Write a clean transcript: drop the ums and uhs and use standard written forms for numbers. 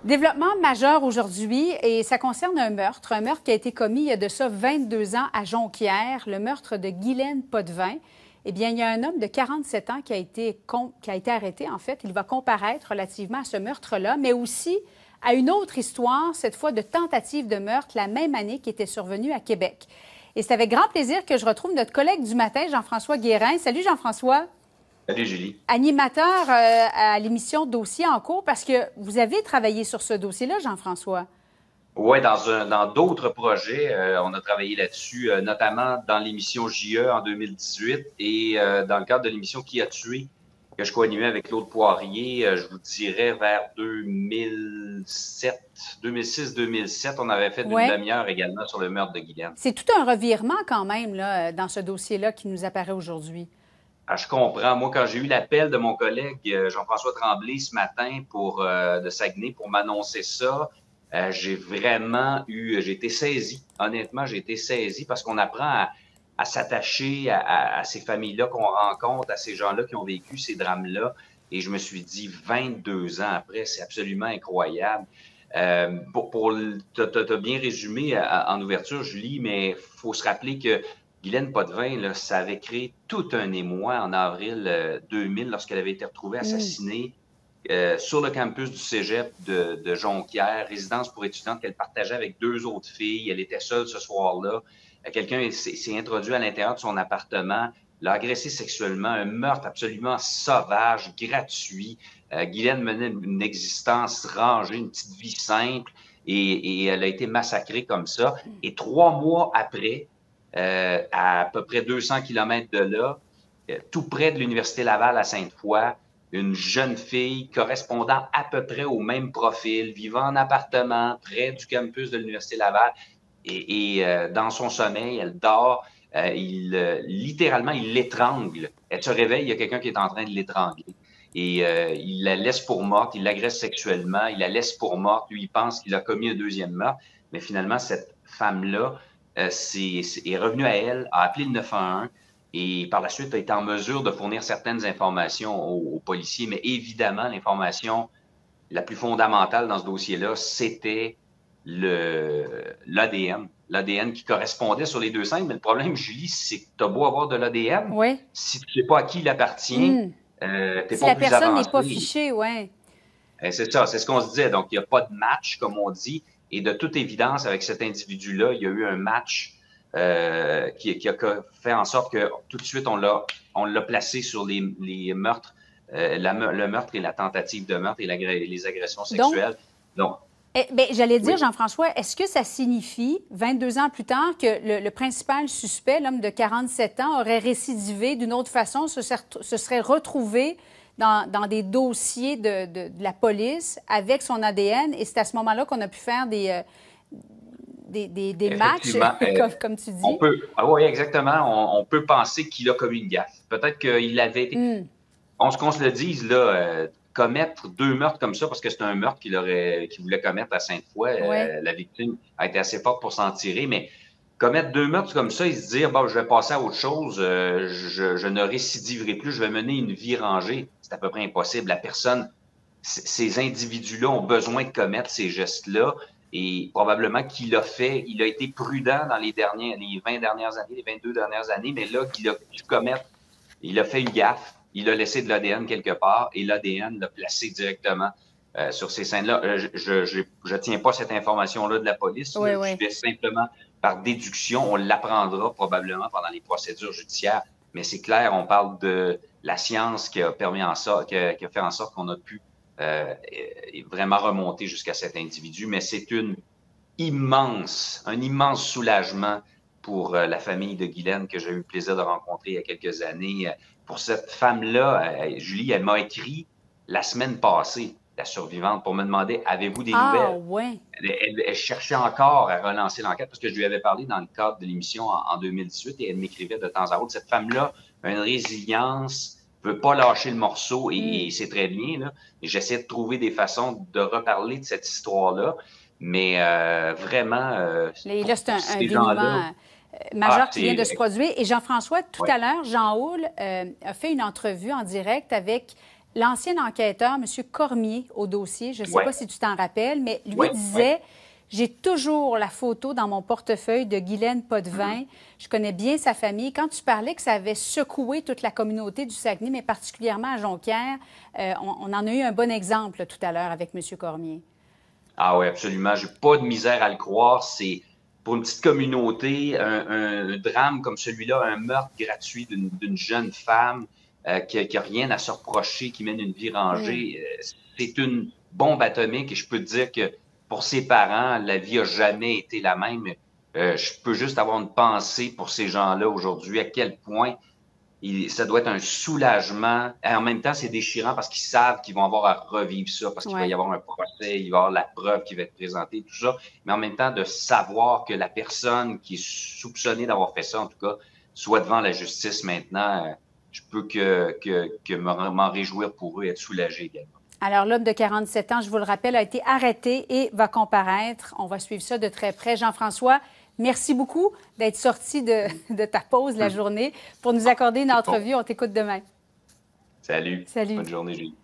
Développement majeur aujourd'hui et ça concerne un meurtre qui a été commis il y a de ça 22 ans à Jonquière, le meurtre de Guylaine Potvin. Eh bien, il y a un homme de 47 ans qui a été arrêté, en fait. Il va comparaître relativement à ce meurtre-là, mais aussi à une autre histoire, cette fois de tentative de meurtre, la même année qui était survenue à Québec. Et c'est avec grand plaisir que je retrouve notre collègue du matin, Jean-François Guérin. Salut, Jean-François. Salut, Julie. Animateur à l'émission Dossier en cours, parce que vous avez travaillé sur ce dossier-là, Jean-François. Oui, dans d'autres projets, on a travaillé là-dessus, notamment dans l'émission JE en 2018 et dans le cadre de l'émission Qui a tué, que je co-animais avec Claude Poirier, je vous dirais vers 2006-2007, on avait fait une demi-heure également sur le meurtre de Guylaine. C'est tout un revirement quand même là, dans ce dossier-là qui nous apparaît aujourd'hui. Ah, je comprends. Moi, quand j'ai eu l'appel de mon collègue Jean-François Tremblay ce matin de Saguenay pour m'annoncer ça, j'ai été saisi. Honnêtement, j'ai été saisi parce qu'on apprend à s'attacher à ces familles-là qu'on rencontre, à ces gens-là qui ont vécu ces drames-là. Et je me suis dit, 22 ans après, c'est absolument incroyable. T'as bien résumé en ouverture, Julie, mais faut se rappeler que Guylaine Potvin, là, ça avait créé tout un émoi en avril 2000 lorsqu'elle avait été retrouvée assassinée sur le campus du cégep de Jonquière, résidence pour étudiantes qu'elle partageait avec deux autres filles. Elle était seule ce soir-là. Quelqu'un s'est introduit à l'intérieur de son appartement, l'a agressée sexuellement, un meurtre absolument sauvage, gratuit. Guylaine menait une existence rangée, une petite vie simple, et elle a été massacrée comme ça. Et 3 mois après, à peu près 200 kilomètres de là, tout près de l'Université Laval à Sainte-Foy, une jeune fille correspondant à peu près au même profil, vivant en appartement près du campus de l'Université Laval, et dans son sommeil, elle dort, littéralement, il l'étrangle. Elle se réveille, il y a quelqu'un qui est en train de l'étrangler. Et il la laisse pour morte, il l'agresse sexuellement, il la laisse pour morte. Lui, il pense qu'il a commis un deuxième meurtre, mais finalement, cette femme-là est revenue à elle, a appelé le 911 et par la suite a été en mesure de fournir certaines informations aux policiers. Mais évidemment, l'information la plus fondamentale dans ce dossier-là, c'était l'ADN. L'ADN qui correspondait sur les deux scènes. Mais le problème, Julie, c'est que tu as beau avoir de l'ADN, si tu ne sais pas à qui il appartient, tu n'es pas plus avancé. Si la personne n'est pas fichée, oui. C'est ça, c'est ce qu'on se disait. Donc, il n'y a pas de match, comme on dit. Et de toute évidence, avec cet individu-là, il y a eu un match qui a fait en sorte que tout de suite, on l'a placé sur les meurtres, le meurtre et la tentative de meurtre et les agressions sexuelles. Donc, j'allais dire, Jean-François, est-ce que ça signifie, 22 ans plus tard, que le principal suspect, l'homme de 47 ans, aurait récidivé d'une autre façon, se serait retrouvé dans des dossiers de la police avec son ADN, et c'est à ce moment-là qu'on a pu faire des matchs, comme tu dis? Oui, exactement. On peut penser qu'il a commis une gaffe. Peut-être qu'il avait été... Qu'on se le dise, là, commettre 2 meurtres comme ça, parce que c'est un meurtre qu'il voulait commettre à Sainte-Foy. La victime a été assez forte pour s'en tirer, mais commettre 2 meurtres comme ça et se dire, bon, je vais passer à autre chose, je ne récidiverai plus, je vais mener une vie rangée, c'est à peu près impossible. La personne, ces individus-là ont besoin de commettre ces gestes-là et probablement qu'il a été prudent dans les 20 dernières années, les 22 dernières années, mais là, qu'il a pu commettre, il a fait une gaffe, il a laissé de l'ADN quelque part et l'ADN l'a placé directement sur ces scènes-là. Je tiens pas cette information-là de la police. Je vais simplement, par déduction, on l'apprendra probablement pendant les procédures judiciaires. Mais c'est clair, on parle de la science qui a fait en sorte qu'on a pu vraiment remonter jusqu'à cet individu. Mais c'est un immense soulagement pour la famille de Guylaine que j'ai eu le plaisir de rencontrer il y a quelques années. Pour cette femme-là, Julie, elle m'a écrit la semaine passée, la survivante, pour me demander, avez-vous des nouvelles? Ouais. Elle cherchait encore à relancer l'enquête parce que je lui avais parlé dans le cadre de l'émission en 2018 et elle m'écrivait de temps à autre. Cette femme-là a une résilience, veut pas lâcher le morceau et c'est très bien, là. Et j'essaie de trouver des façons de reparler de cette histoire-là, mais vraiment... là, c'est un dénouement majeur qui vient de se produire. Et Jean-François, tout à l'heure, Jean Houle a fait une entrevue en direct avec l'ancien enquêteur, M. Cormier, au dossier, je ne sais Ouais. pas si tu t'en rappelles, mais lui Ouais, disait, j'ai toujours la photo dans mon portefeuille de Guylaine Potvin. Je connais bien sa famille. Quand tu parlais que ça avait secoué toute la communauté du Saguenay, mais particulièrement à Jonquière, on en a eu un bon exemple tout à l'heure avec M. Cormier. Ah oui, absolument. J'ai pas de misère à le croire. C'est pour une petite communauté, un drame comme celui-là, un meurtre gratuit d'une jeune femme qui a rien à se reprocher, qui mène une vie rangée. C'est une bombe atomique et je peux te dire que pour ses parents, la vie a jamais été la même. Je peux juste avoir une pensée pour ces gens-là aujourd'hui, à quel point ça doit être un soulagement. Et en même temps, c'est déchirant parce qu'ils savent qu'ils vont avoir à revivre ça, parce qu'il va y avoir un procès, il va y avoir la preuve qui va être présentée, tout ça. Mais en même temps, de savoir que la personne qui est soupçonnée d'avoir fait ça, en tout cas, soit devant la justice maintenant, je peux que m'en réjouir pour eux et être soulagé également. Alors, l'homme de 47 ans, je vous le rappelle, a été arrêté et va comparaître. On va suivre ça de très près. Jean-François, merci beaucoup d'être sorti de ta pause la journée pour nous accorder une entrevue. On t'écoute demain. Salut. Salut. Bonne journée, Julie.